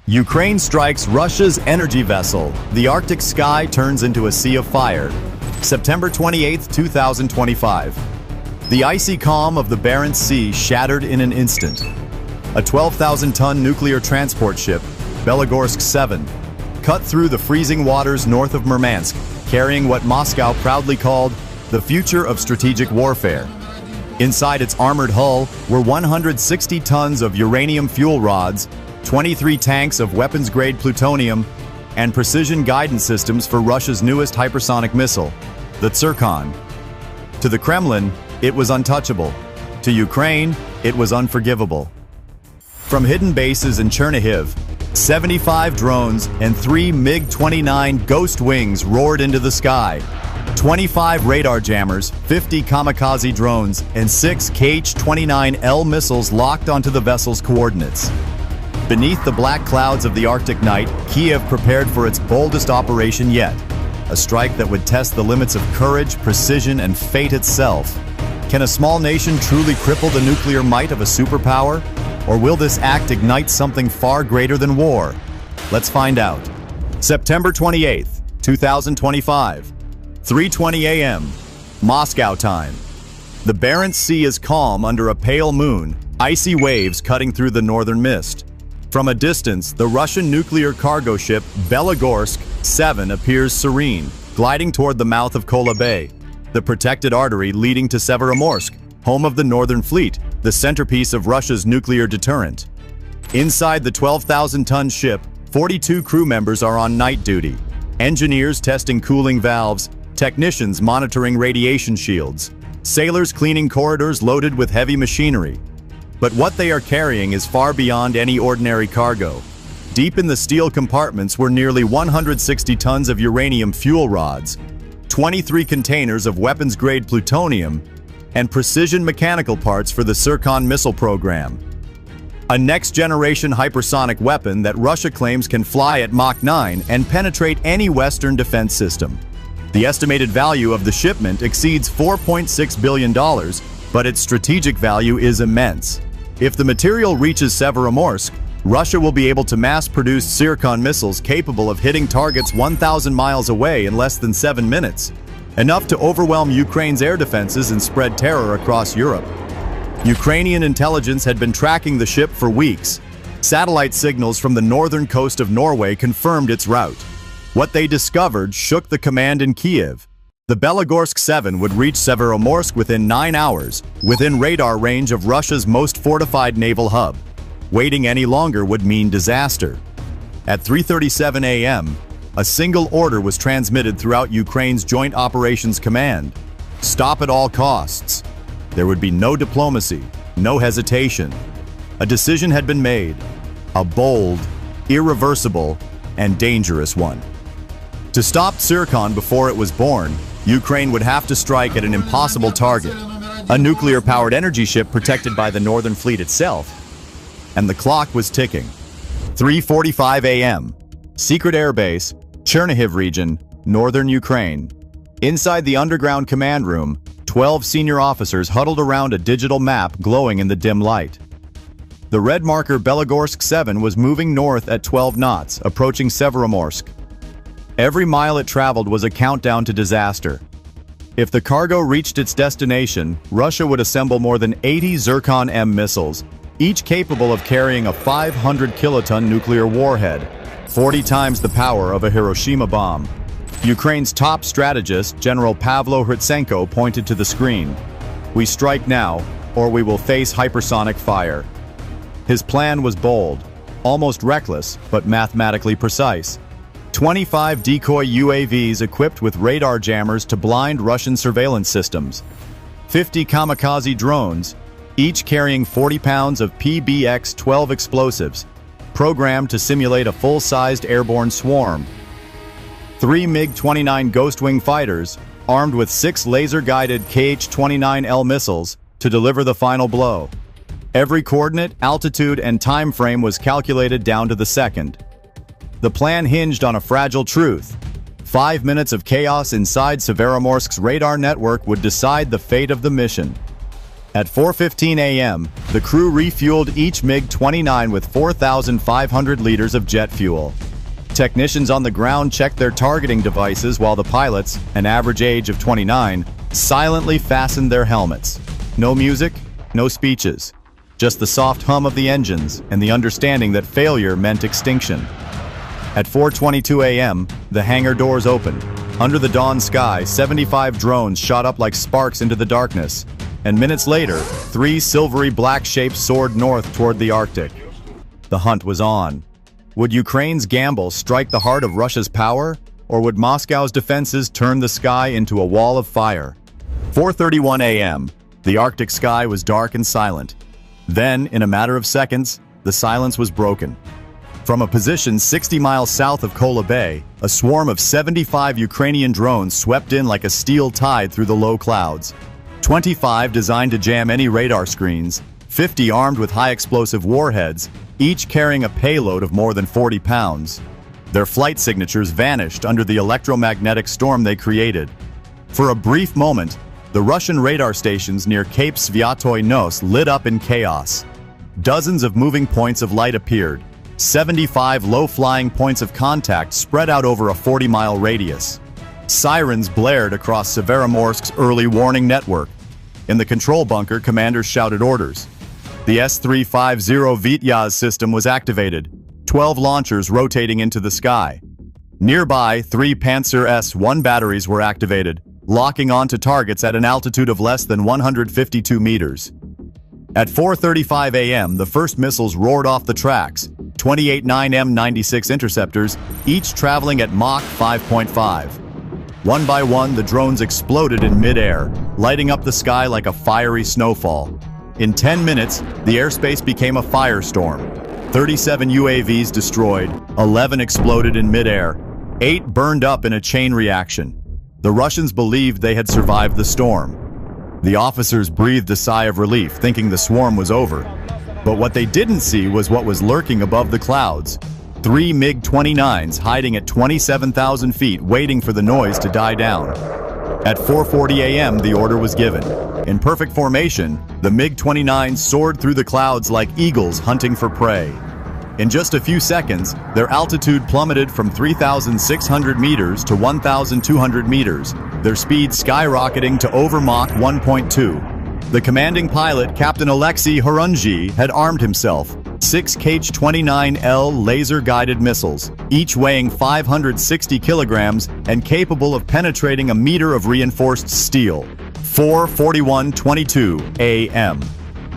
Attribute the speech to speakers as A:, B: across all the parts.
A: Ukraine strikes Russia's energy vessel. The Arctic sky turns into a sea of fire. September 28, 2025. The icy calm of the Barents Sea shattered in an instant. A 12,000-ton nuclear transport ship, Belogorsk 7, cut through the freezing waters north of Murmansk, carrying what Moscow proudly called the future of strategic warfare. Inside its armored hull were 160 tons of uranium fuel rods, 23 tanks of weapons-grade plutonium, and precision guidance systems for Russia's newest hypersonic missile, the Tsirkon. To the Kremlin, it was untouchable. To Ukraine, it was unforgivable. From hidden bases in Chernihiv, 75 drones and 3 MiG-29 Ghost Wings roared into the sky. 25 radar jammers, 50 kamikaze drones, and 6 Kh-29L missiles locked onto the vessel's coordinates. Beneath the black clouds of the Arctic night, Kiev prepared for its boldest operation yet. A strike that would test the limits of courage, precision, and fate itself. Can a small nation truly cripple the nuclear might of a superpower? Or will this act ignite something far greater than war? Let's find out. September 28, 2025, 3:20 a.m., Moscow time. The Barents Sea is calm under a pale moon, icy waves cutting through the northern mist. From a distance, the Russian nuclear cargo ship Belogorsk 7 appears serene, gliding toward the mouth of Kola Bay, the protected artery leading to Severomorsk, home of the Northern Fleet, the centerpiece of Russia's nuclear deterrent. Inside the 12,000-ton ship, 42 crew members are on night duty. Engineers testing cooling valves, technicians monitoring radiation shields, sailors cleaning corridors loaded with heavy machinery. But what they are carrying is far beyond any ordinary cargo. Deep in the steel compartments were nearly 160 tons of uranium fuel rods, 23 containers of weapons-grade plutonium, and precision mechanical parts for the Tsirkon missile program. A next-generation hypersonic weapon that Russia claims can fly at Mach 9 and penetrate any Western defense system. The estimated value of the shipment exceeds $4.6 billion, but its strategic value is immense. If the material reaches Severomorsk, Russia will be able to mass-produce Tsirkon missiles capable of hitting targets 1,000 miles away in less than 7 minutes, enough to overwhelm Ukraine's air defenses and spread terror across Europe. Ukrainian intelligence had been tracking the ship for weeks. Satellite signals from the northern coast of Norway confirmed its route. What they discovered shook the command in Kiev. The Belogorsk 7 would reach Severomorsk within 9 hours, within radar range of Russia's most fortified naval hub. Waiting any longer would mean disaster. At 3:37 a.m., a single order was transmitted throughout Ukraine's Joint Operations Command. Stop at all costs. There would be no diplomacy, no hesitation. A decision had been made. A bold, irreversible, and dangerous one. To stop Tsirkon before it was born, Ukraine would have to strike at an impossible target, a nuclear-powered energy ship protected by the Northern Fleet itself. And the clock was ticking. 3:45 a.m., secret airbase, Chernihiv region, northern Ukraine. Inside the underground command room, 12 senior officers huddled around a digital map glowing in the dim light. The red marker Belogorsk 7 was moving north at 12 knots, approaching Severomorsk. Every mile it traveled was a countdown to disaster. If the cargo reached its destination, Russia would assemble more than 80 Tsirkon-M missiles, each capable of carrying a 500-kiloton nuclear warhead, 40 times the power of a Hiroshima bomb. Ukraine's top strategist, General Pavlo Hrytsenko, pointed to the screen. "We strike now, or we will face hypersonic fire." His plan was bold, almost reckless, but mathematically precise. 25 decoy UAVs equipped with radar jammers to blind Russian surveillance systems. 50 kamikaze drones, each carrying 40 pounds of PBX-12 explosives, programmed to simulate a full-sized airborne swarm. 3 MiG-29 Ghost Wing fighters, armed with 6 laser-guided Kh-29L missiles, to deliver the final blow. Every coordinate, altitude, and time frame was calculated down to the second. The plan hinged on a fragile truth. 5 minutes of chaos inside Severomorsk's radar network would decide the fate of the mission. At 4:15 a.m., the crew refueled each MiG-29 with 4,500 liters of jet fuel. Technicians on the ground checked their targeting devices while the pilots, an average age of 29, silently fastened their helmets. No music, no speeches. Just the soft hum of the engines and the understanding that failure meant extinction. At 4:22 a.m., the hangar doors opened. Under the dawn sky, 75 drones shot up like sparks into the darkness. And minutes later, 3 silvery black shapes soared north toward the Arctic. The hunt was on. Would Ukraine's gamble strike the heart of Russia's power? Or would Moscow's defenses turn the sky into a wall of fire? 4:31 a.m., the Arctic sky was dark and silent. Then, in a matter of seconds, the silence was broken. From a position 60 miles south of Kola Bay, a swarm of 75 Ukrainian drones swept in like a steel tide through the low clouds. 25 designed to jam any radar screens, 50 armed with high-explosive warheads, each carrying a payload of more than 40 pounds. Their flight signatures vanished under the electromagnetic storm they created. For a brief moment, the Russian radar stations near Cape Sviatoy Nos lit up in chaos. Dozens of moving points of light appeared. 75 low-flying points of contact spread out over a 40-mile radius. Sirens blared across Severomorsk's early warning network. In the control bunker, commanders shouted orders. The S-350 Vityaz system was activated, 12 launchers rotating into the sky. Nearby, 3 Panzer S-1 batteries were activated, locking onto targets at an altitude of less than 152 meters. At 4:35 a.m., the first missiles roared off the tracks, 28 9M96 interceptors, each traveling at Mach 5.5. One by one, the drones exploded in mid-air, lighting up the sky like a fiery snowfall. In 10 minutes, the airspace became a firestorm. 37 UAVs destroyed, 11 exploded in mid-air, 8 burned up in a chain reaction. The Russians believed they had survived the storm. The officers breathed a sigh of relief, thinking the swarm was over. But what they didn't see was what was lurking above the clouds. 3 MiG-29s hiding at 27,000 feet, waiting for the noise to die down. At 4:40 a.m., the order was given. In perfect formation, the MiG-29s soared through the clouds like eagles hunting for prey. In just a few seconds, their altitude plummeted from 3,600 meters to 1,200 meters, their speed skyrocketing to over Mach 1.2. The commanding pilot, Captain Alexei Horunzhi, had armed himself. 6 Kh-29L laser-guided missiles, each weighing 560 kilograms and capable of penetrating a meter of reinforced steel. 4:41:22 a.m.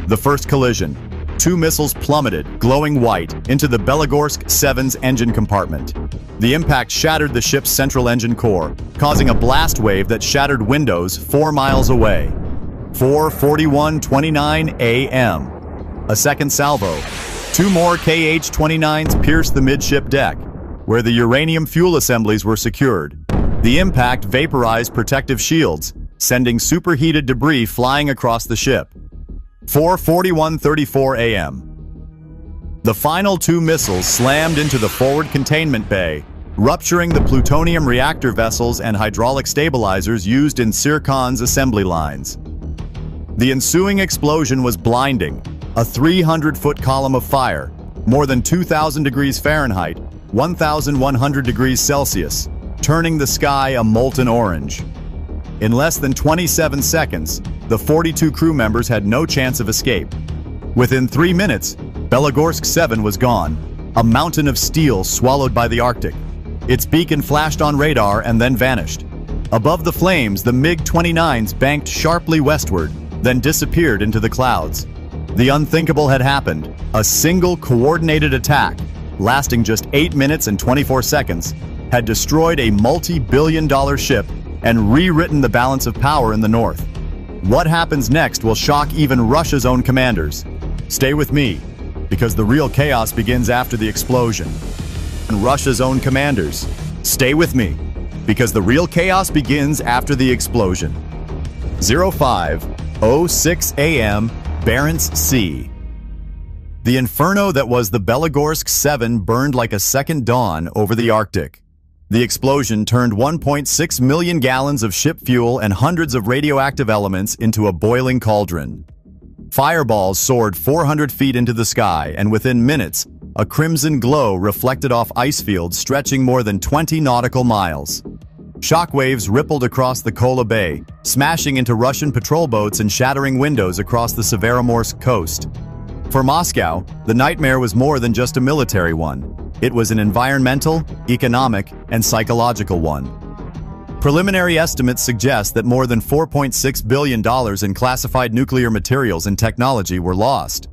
A: The first collision. 2 missiles plummeted, glowing white, into the Belogorsk 7's engine compartment. The impact shattered the ship's central engine core, causing a blast wave that shattered windows 4 miles away. 4:41:29 a.m. A second salvo. 2 more Kh-29s pierced the midship deck, where the uranium fuel assemblies were secured. The impact vaporized protective shields, sending superheated debris flying across the ship. 4:41:34 a.m. The final 2 missiles slammed into the forward containment bay, rupturing the plutonium reactor vessels and hydraulic stabilizers used in Sircon's assembly lines. The ensuing explosion was blinding, a 300-foot column of fire, more than 2,000 degrees Fahrenheit, 1,100 degrees Celsius, turning the sky a molten orange. In less than 27 seconds, the 42 crew members had no chance of escape. Within 3 minutes, Belogorsk 7 was gone, a mountain of steel swallowed by the Arctic. Its beacon flashed on radar and then vanished. Above the flames, the MiG-29s banked sharply westward, then disappeared into the clouds. The unthinkable had happened. A single coordinated attack, lasting just 8 minutes and 24 seconds, had destroyed a multi-billion-dollar ship and rewritten the balance of power in the north. What happens next will shock even Russia's own commanders. Stay with me, because the real chaos begins after the explosion. And Russia's own commanders, stay with me, because the real chaos begins after the explosion. 05:06 a.m. Barents Sea. The inferno that was the Belogorsk 7 burned like a second dawn over the Arctic. The explosion turned 1.6 million gallons of ship fuel and hundreds of radioactive elements into a boiling cauldron. Fireballs soared 400 feet into the sky, and within minutes, a crimson glow reflected off ice fields stretching more than 20 nautical miles. Shockwaves rippled across the Kola Bay, smashing into Russian patrol boats and shattering windows across the Severomorsk coast. For Moscow, the nightmare was more than just a military one. It was an environmental, economic, and psychological one. Preliminary estimates suggest that more than $4.6 billion in classified nuclear materials and technology were lost.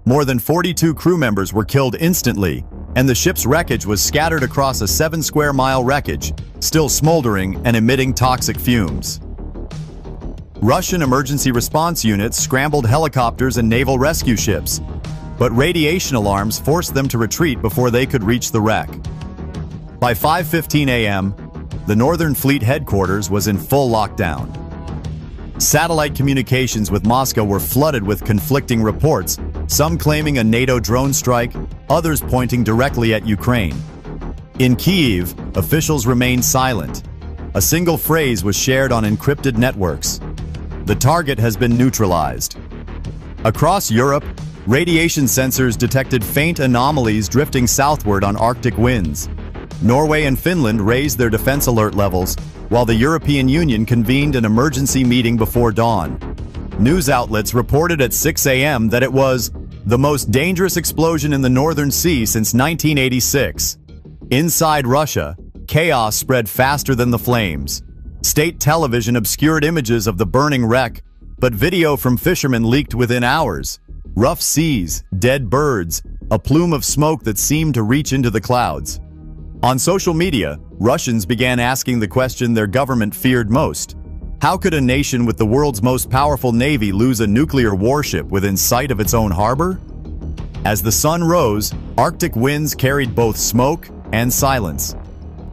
A: More than 42 crew members were killed instantly, and the ship's wreckage was scattered across a 7-square-mile wreckage, still smoldering and emitting toxic fumes. Russian emergency response units scrambled helicopters and naval rescue ships, but radiation alarms forced them to retreat before they could reach the wreck. By 5:15 a.m., the Northern Fleet headquarters was in full lockdown. Satellite communications with Moscow were flooded with conflicting reports, some claiming a NATO drone strike, others pointing directly at Ukraine. In Kyiv, officials remained silent. A single phrase was shared on encrypted networks: "The target has been neutralized." Across Europe, radiation sensors detected faint anomalies drifting southward on Arctic winds. Norway and Finland raised their defense alert levels, while the European Union convened an emergency meeting before dawn. News outlets reported at 6 a.m. that it was the most dangerous explosion in the Northern Sea since 1986. Inside Russia, chaos spread faster than the flames. State television obscured images of the burning wreck, but video from fishermen leaked within hours. Rough seas, dead birds, a plume of smoke that seemed to reach into the clouds. On social media, Russians began asking the question their government feared most: how could a nation with the world's most powerful navy lose a nuclear warship within sight of its own harbor? As the sun rose, Arctic winds carried both smoke and silence.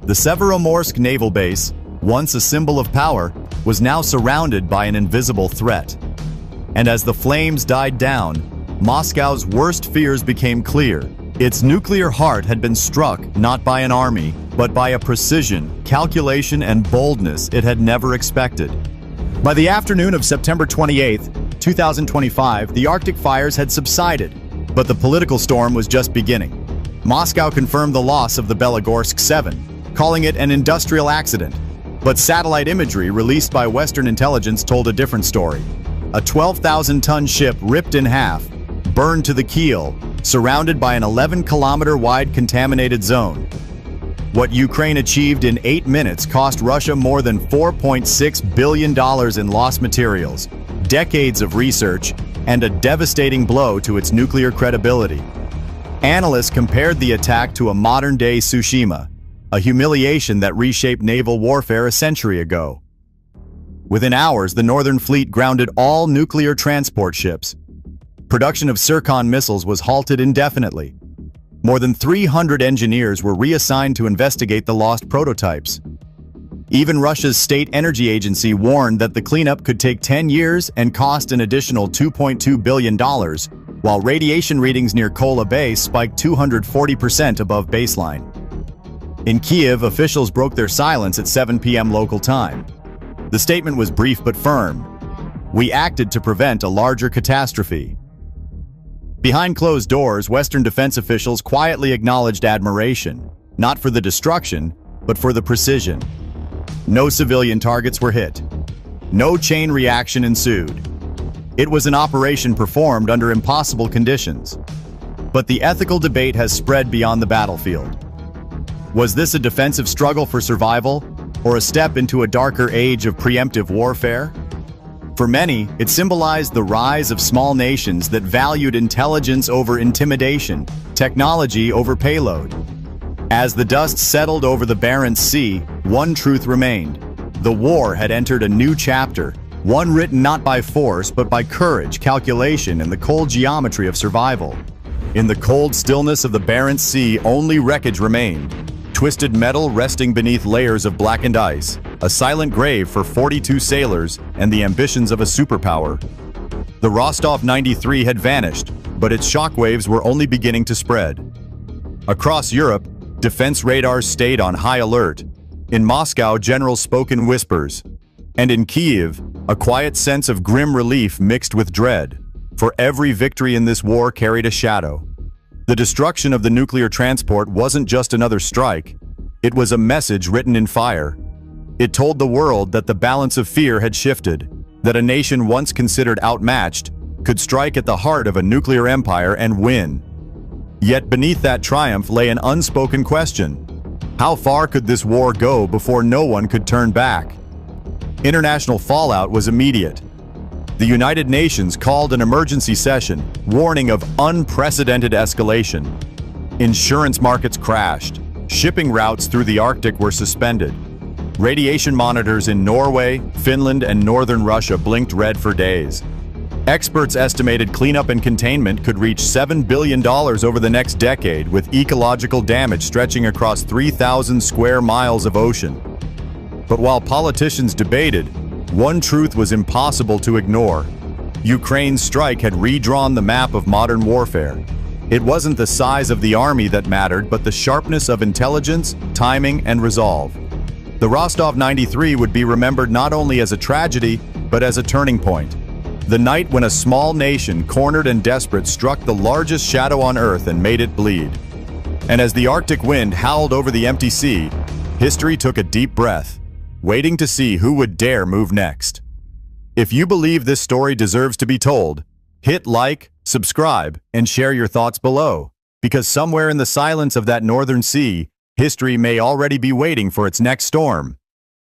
A: The Severomorsk naval base, once a symbol of power, was now surrounded by an invisible threat. And as the flames died down, Moscow's worst fears became clear. Its nuclear heart had been struck not by an army, but by a precision, calculation, and boldness it had never expected. By the afternoon of September 28, 2025, the Arctic fires had subsided, but the political storm was just beginning. Moscow confirmed the loss of the Belogorsk 7, calling it an industrial accident, but satellite imagery released by Western intelligence told a different story. A 12,000-ton ship ripped in half, burned to the keel, surrounded by an 11-kilometer-wide contaminated zone. What Ukraine achieved in 8 minutes cost Russia more than $4.6 billion in lost materials, decades of research, and a devastating blow to its nuclear credibility. Analysts compared the attack to a modern-day Tsushima, a humiliation that reshaped naval warfare a century ago. Within hours, the Northern Fleet grounded all nuclear transport ships. Production of Zircon missiles was halted indefinitely. More than 300 engineers were reassigned to investigate the lost prototypes. Even Russia's state energy agency warned that the cleanup could take 10 years and cost an additional $2.2 billion, while radiation readings near Kola Bay spiked 240% above baseline. In Kyiv, officials broke their silence at 7 p.m. local time. The statement was brief but firm: "We acted to prevent a larger catastrophe." Behind closed doors, Western defense officials quietly acknowledged admiration, not for the destruction, but for the precision. No civilian targets were hit. No chain reaction ensued. It was an operation performed under impossible conditions. But the ethical debate has spread beyond the battlefield. Was this a defensive struggle for survival, or a step into a darker age of preemptive warfare? For many, it symbolized the rise of small nations that valued intelligence over intimidation, technology over payload. As the dust settled over the Barents Sea, one truth remained: the war had entered a new chapter, one written not by force but by courage, calculation, and the cold geometry of survival. In the cold stillness of the Barents Sea, only wreckage remained: twisted metal resting beneath layers of blackened ice, a silent grave for 42 sailors and the ambitions of a superpower. The Rostov 93 had vanished, but its shockwaves were only beginning to spread. Across Europe, defense radars stayed on high alert. In Moscow, generals spoke in whispers. And in Kyiv, a quiet sense of grim relief mixed with dread. For every victory in this war carried a shadow. The destruction of the nuclear transport wasn't just another strike. It was a message written in fire. It told the world that the balance of fear had shifted, that a nation once considered outmatched could strike at the heart of a nuclear empire and win. Yet beneath that triumph lay an unspoken question. How far could this war go before no one could turn back? International fallout was immediate. The United Nations called an emergency session, warning of unprecedented escalation. Insurance markets crashed. Shipping routes through the Arctic were suspended. Radiation monitors in Norway, Finland, and northern Russia blinked red for days. Experts estimated cleanup and containment could reach $7 billion over the next decade, with ecological damage stretching across 3,000 square miles of ocean. But while politicians debated, one truth was impossible to ignore. Ukraine's strike had redrawn the map of modern warfare. It wasn't the size of the army that mattered, but the sharpness of intelligence, timing, and resolve. The Rostov 93 would be remembered not only as a tragedy, but as a turning point. The night when a small nation, cornered and desperate, struck the largest shadow on Earth and made it bleed. And as the Arctic wind howled over the empty sea, history took a deep breath, waiting to see who would dare move next. If you believe this story deserves to be told, hit like, subscribe, and share your thoughts below, because somewhere in the silence of that northern sea, history may already be waiting for its next storm.